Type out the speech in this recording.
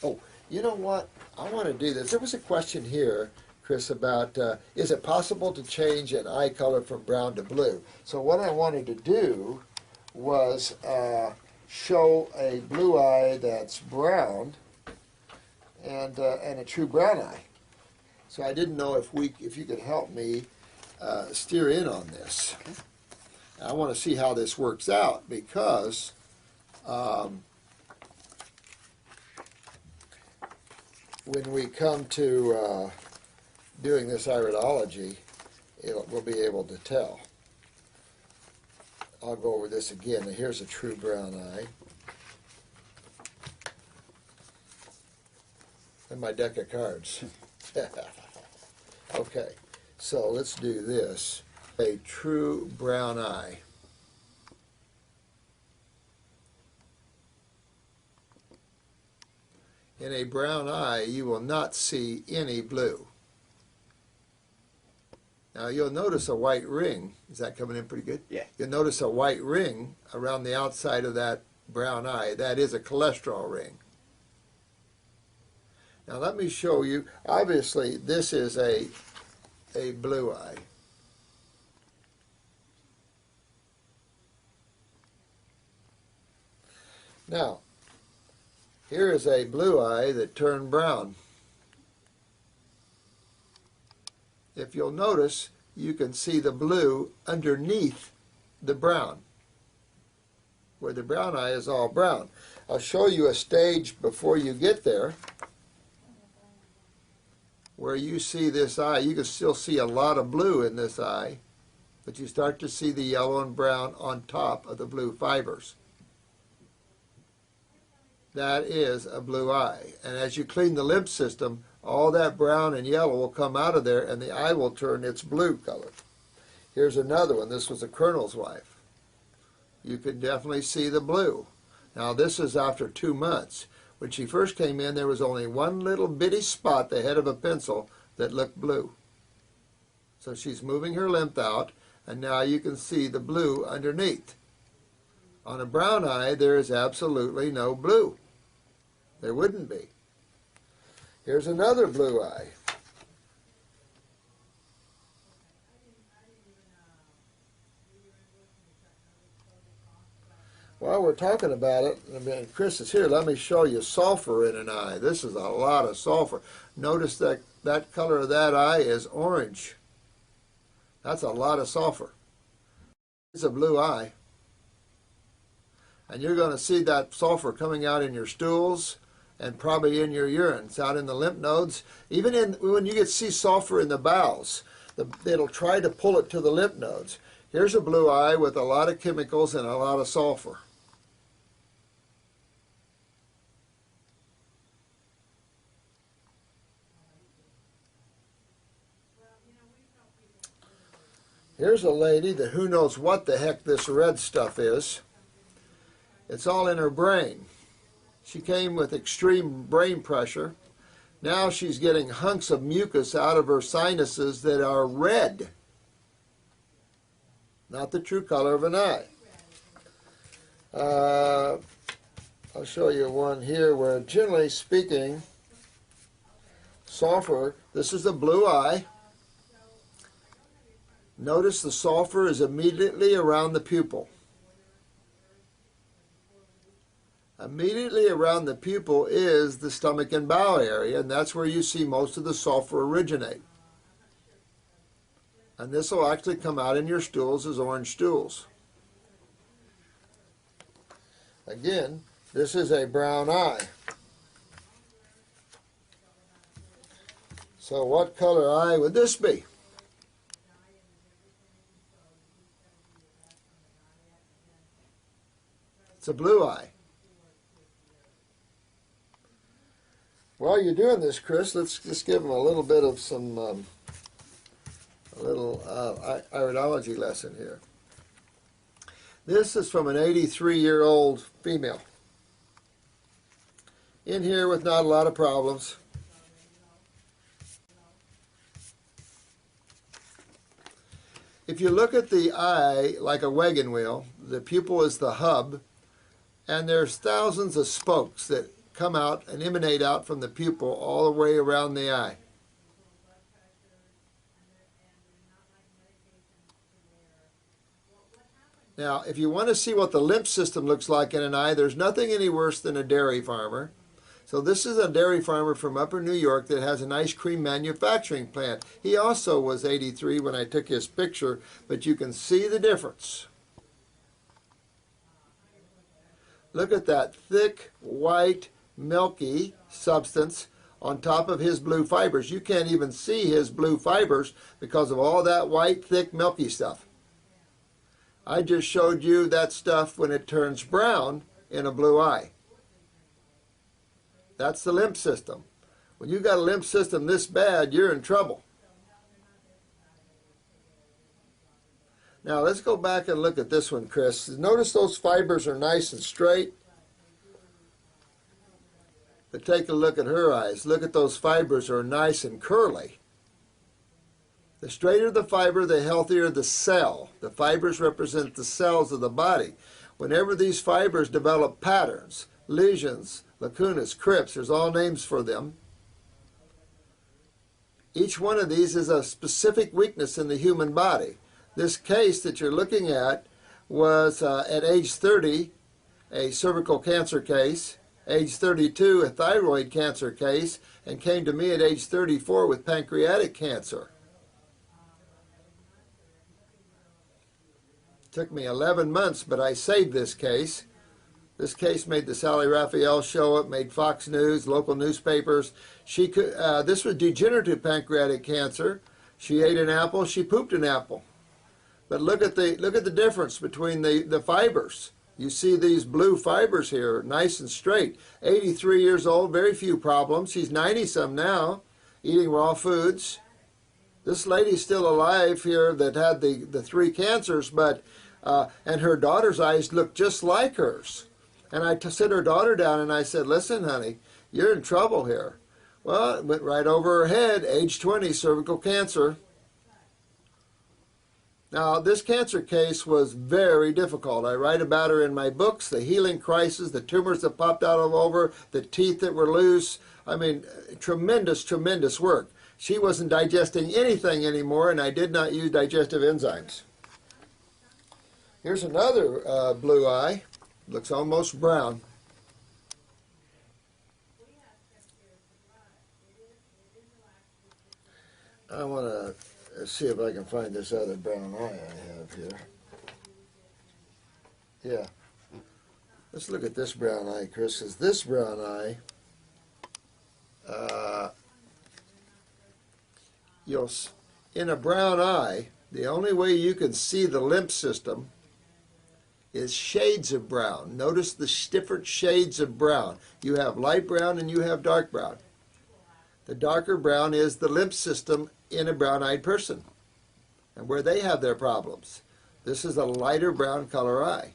Oh, you know what? I want to do this. There was a question here, Chris, about is it possible to change an eye color from brown to blue? So what I wanted to do was show a blue eye that's brown and a true brown eye. So I didn't know if you could help me steer in on this. I want to see how this works out because when we come to doing this iridology, we'll be able to tell. I'll go over this again. Now, here's a true brown eye. And my deck of cards. Okay, so let's do this. A true brown eye. In a brown eye, you will not see any blue. Now you'll notice a white ring. Is that coming in pretty good? Yeah. You'll notice a white ring around the outside of that brown eye. That is a cholesterol ring. Now let me show you. Obviously, this is a blue eye. Now, here is a blue eye that turned brown. If you'll notice, you can see the blue underneath the brown, where the brown eye is all brown. I'll show you a stage before you get there where you see this eye. You can still see a lot of blue in this eye, but you start to see the yellow and brown on top of the blue fibers. That is a blue eye. And as you clean the lymph system, all that brown and yellow will come out of there and the eye will turn its blue color. Here's another one. This was a colonel's wife. You can definitely see the blue. Now this is after 2 months. When she first came in, there was only one little bitty spot, the head of a pencil, that looked blue. So she's moving her lymph out, and now you can see the blue underneath. On a brown eye, there is absolutely no blue. There wouldn't be. Here's another blue eye. While we're talking about it, and Chris is here, let me show you sulfur in an eye. This is a lot of sulfur. Notice that that color of that eye is orange. That's a lot of sulfur. It's a blue eye. And you're going to see that sulfur coming out in your stools and probably in your urine. It's out in the lymph nodes. Even when you see sulfur in the bowels, it'll try to pull it to the lymph nodes. Here's a blue eye with a lot of chemicals and a lot of sulfur. Here's a lady that who knows what the heck this red stuff is. It's all in her brain. She came with extreme brain pressure. Now she's getting hunks of mucus out of her sinuses that are red. Not the true color of an eye. I'll show you one here where, generally speaking, sulfur, this is a blue eye. Notice the sulfur is immediately around the pupil. Immediately around the pupil is the stomach and bowel area, and that's where you see most of the sulfur originate. And this will actually come out in your stools as orange stools. Again, this is a brown eye. So what color eye would this be? It's a blue eye. While you're doing this, Chris, let's just give them a little bit of some, a little iridology lesson here. This is from an 83-year-old female. In here with not a lot of problems. If you look at the eye like a wagon wheel, the pupil is the hub, and there's thousands of spokes that come out and emanate out from the pupil all the way around the eye. Now, if you want to see what the lymph system looks like in an eye, there's nothing any worse than a dairy farmer. So this is a dairy farmer from Upper New York that has an ice cream manufacturing plant. He also was 83 when I took his picture, but you can see the difference. Look at that thick, white, milky substance on top of his blue fibers. You can't even see his blue fibers because of all that white, thick, milky stuff. I just showed you that stuff when it turns brown in a blue eye. That's the lymph system. When you got a lymph system this bad, you're in trouble. Now let's go back and look at this one, Chris. Notice those fibers are nice and straight. But take a look at her eyes. Look at those fibers are nice and curly. The straighter the fiber, the healthier the cell. The fibers represent the cells of the body. Whenever these fibers develop patterns, lesions, lacunas, crypts, there's all names for them. Each one of these is a specific weakness in the human body. This case that you're looking at was at age 30, a cervical cancer case, age 32, a thyroid cancer case, and came to me at age 34 with pancreatic cancer. Took me 11 months, but I saved this case. This case made the Sally Raphael show. It made Fox News, local newspapers. This was degenerative pancreatic cancer. She ate an apple. She pooped an apple. But look at the difference between the fibers. You see these blue fibers here, nice and straight. 83 years old, very few problems. She's 90-some now, eating raw foods. This lady's still alive here that had the 3 cancers, but and her daughter's eyes look just like hers. And I sit her daughter down and I said, listen, honey, you're in trouble here. Well, it went right over her head, age 20, cervical cancer. Now, this cancer case was very difficult. I write about her in my books, the healing crisis, the tumors that popped out all over, the teeth that were loose. I mean, tremendous, tremendous work. She wasn't digesting anything anymore, and I did not use digestive enzymes. Here's another blue eye. Looks almost brown. I want to see if I can find this other brown eye I have here. Yeah. Let's look at this brown eye, Chris, because this brown eye, in a brown eye, the only way you can see the lymph system is shades of brown. Notice the different shades of brown. You have light brown and you have dark brown. The darker brown is the lymph system in a brown-eyed person and where they have their problems. This is a lighter brown color eye.